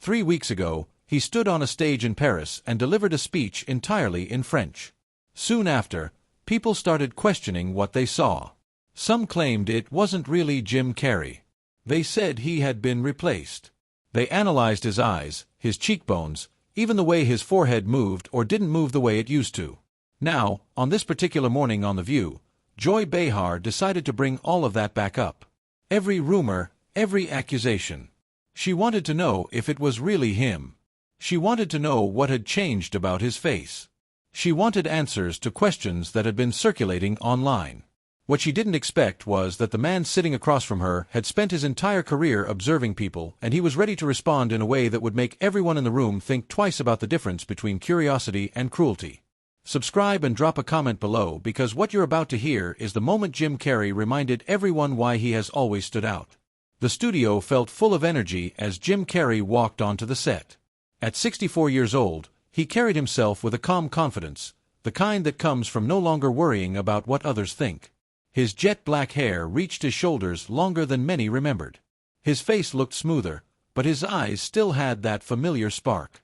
3 weeks ago, he stood on a stage in Paris and delivered a speech entirely in French. Soon after, people started questioning what they saw. Some claimed it wasn't really Jim Carrey. They said he had been replaced. They analyzed his eyes, his cheekbones, even the way his forehead moved or didn't move the way it used to. Now, on this particular morning on The View, Joy Behar decided to bring all of that back up. Every rumor, every accusation. She wanted to know if it was really him. She wanted to know what had changed about his face. She wanted answers to questions that had been circulating online. What she didn't expect was that the man sitting across from her had spent his entire career observing people, and he was ready to respond in a way that would make everyone in the room think twice about the difference between curiosity and cruelty. Subscribe and drop a comment below, because what you're about to hear is the moment Jim Carrey reminded everyone why he has always stood out. The studio felt full of energy as Jim Carrey walked onto the set. At 64 years old, he carried himself with a calm confidence, the kind that comes from no longer worrying about what others think. His jet black hair reached his shoulders longer than many remembered. His face looked smoother, but his eyes still had that familiar spark.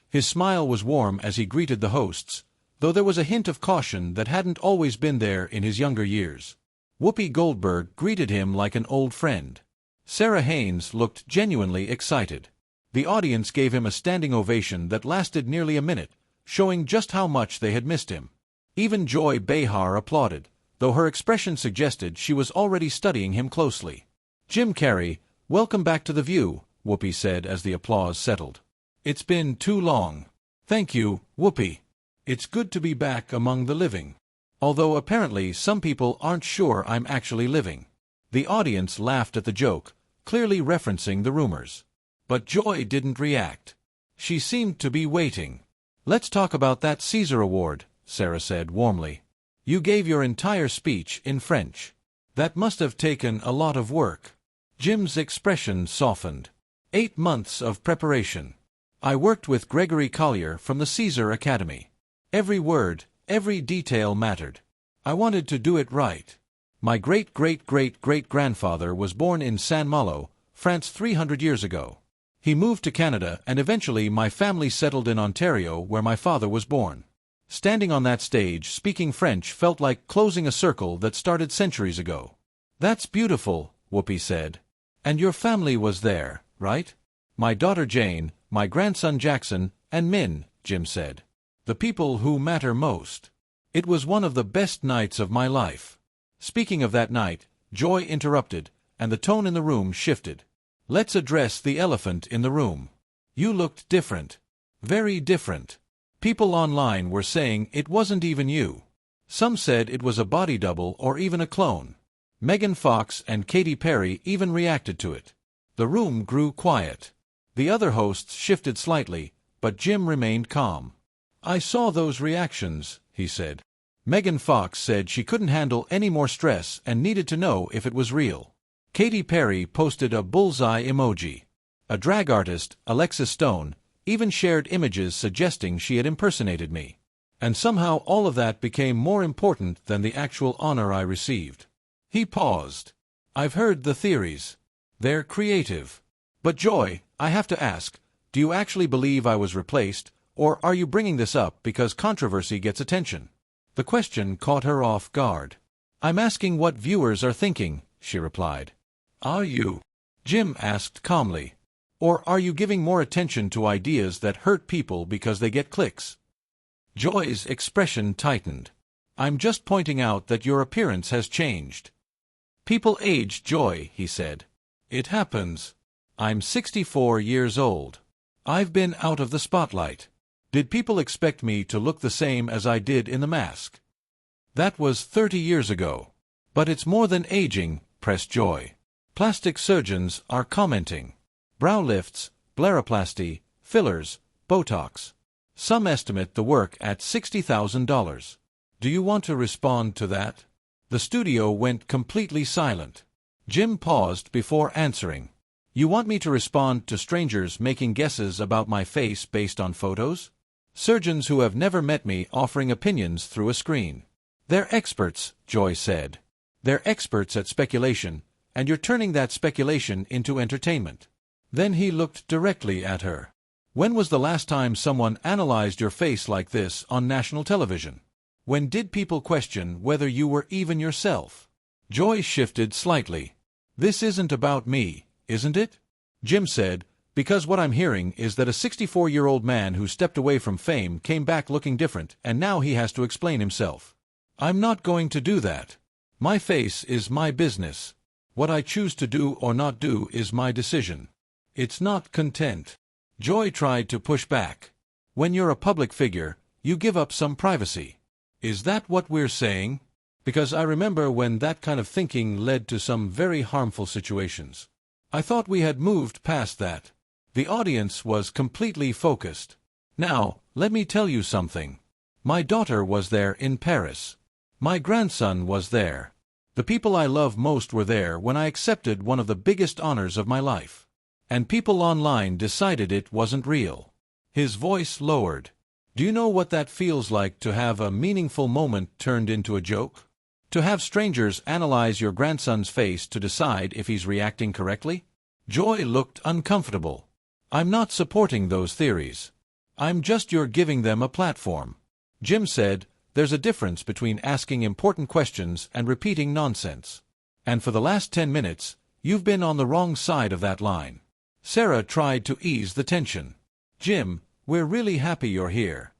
His smile was warm as he greeted the hosts, though there was a hint of caution that hadn't always been there in his younger years. Whoopi Goldberg greeted him like an old friend. Sarah Haynes looked genuinely excited. The audience gave him a standing ovation that lasted nearly a minute, showing just how much they had missed him. Even Joy Behar applauded, though her expression suggested she was already studying him closely. "Jim Carrey, welcome back to The View," Whoopi said as the applause settled. "It's been too long." "Thank you, Whoopi. It's good to be back among the living. Although apparently some people aren't sure I'm actually living." The audience laughed at the joke, clearly referencing the rumors. But Joy didn't react. She seemed to be waiting. "Let's talk about that César award," Sarah said warmly. "You gave your entire speech in French. That must have taken a lot of work." Jim's expression softened. 8 months of preparation. I worked with Gregory Collier from the César Academy. Every word, every detail mattered. I wanted to do it right. My great-great-great-great-grandfather was born in Saint-Malo, France 300 years ago. He moved to Canada, and eventually my family settled in Ontario, where my father was born. Standing on that stage speaking French felt like closing a circle that started centuries ago. "That's beautiful," Whoopi said. "And your family was there, right?" "My daughter Jane, my grandson Jackson, and Min," Jim said. "The people who matter most." It was one of the best nights of my life. Speaking of that night, Joy interrupted, and the tone in the room shifted. "Let's address the elephant in the room. You looked different. Very different. People online were saying it wasn't even you. Some said it was a body double or even a clone. Megan Fox and Katy Perry even reacted to it." The room grew quiet. The other hosts shifted slightly, but Jim remained calm. "I saw those reactions," he said. Megan Fox said she couldn't handle any more stress and needed to know if it was real. Katy Perry posted a bullseye emoji. A drag artist, Alexis Stone, even shared images suggesting she had impersonated me. And somehow all of that became more important than the actual honor I received. He paused. "I've heard the theories. They're creative. But Joy, I have to ask, do you actually believe I was replaced, or are you bringing this up because controversy gets attention?" The question caught her off guard. "I'm asking what viewers are thinking," she replied. "Are you?" Jim asked calmly. "Or are you giving more attention to ideas that hurt people because they get clicks?" Joy's expression tightened. "I'm just pointing out that your appearance has changed." "People age, Joy," he said. "It happens. I'm 64 years old. I've been out of the spotlight. Did people expect me to look the same as I did in The Mask?" "That was 30 years ago. But it's more than aging," pressed Joy. "Plastic surgeons are commenting. Brow lifts, blepharoplasty, fillers, Botox. Some estimate the work at $60,000. Do you want to respond to that?" The studio went completely silent. Jim paused before answering. "You want me to respond to strangers making guesses about my face based on photos? Surgeons who have never met me offering opinions through a screen. They're experts," Joy said. "They're experts at speculation, and you're turning that speculation into entertainment. Then he looked directly at her. When was the last time someone analyzed your face like this on national television? When did people question whether you were even yourself? Joy shifted slightly. This isn't about me, isn't it? Jim said, because what I'm hearing is that a 64-year-old man who stepped away from fame came back looking different and now he has to explain himself. I'm not going to do that. My face is my business. What I choose to do or not do is my decision. It's not content. Joy tried to push back. When you're a public figure, you give up some privacy. Is that what we're saying? Because I remember when that kind of thinking led to some very harmful situations. I thought we had moved past that. The audience was completely focused. Now, let me tell you something. My daughter was there in Paris. My grandson was there. The people I love most were there when I accepted one of the biggest honors of my life. And people online decided it wasn't real. His voice lowered. Do you know what that feels like to have a meaningful moment turned into a joke? To have strangers analyze your grandson's face to decide if he's reacting correctly? Joy looked uncomfortable. I'm not supporting those theories. I'm just giving them a platform. Jim said, there's a difference between asking important questions and repeating nonsense. And for the last 10 minutes, you've been on the wrong side of that line. Sarah tried to ease the tension. Jim, we're really happy you're here.